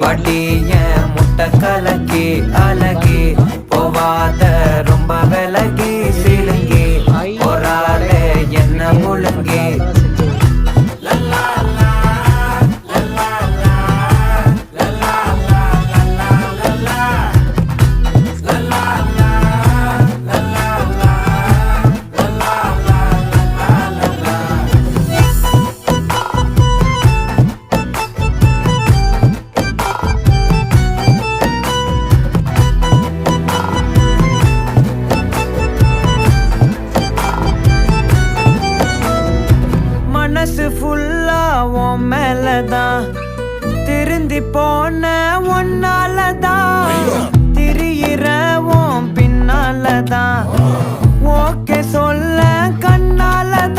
வட்டிய முட்டை கலக்கி அழகி போவாத ரொம்ப விலகி சிலுங்கி போறாளே என்ன முழுங்கி மனசு ஃபுல்லா உன் மேலதான் திருந்தி போன ஒன்னாலதான் திரியிற உன் பின்னாலதான் ஓகே சொல்ல கண்ணாலதான்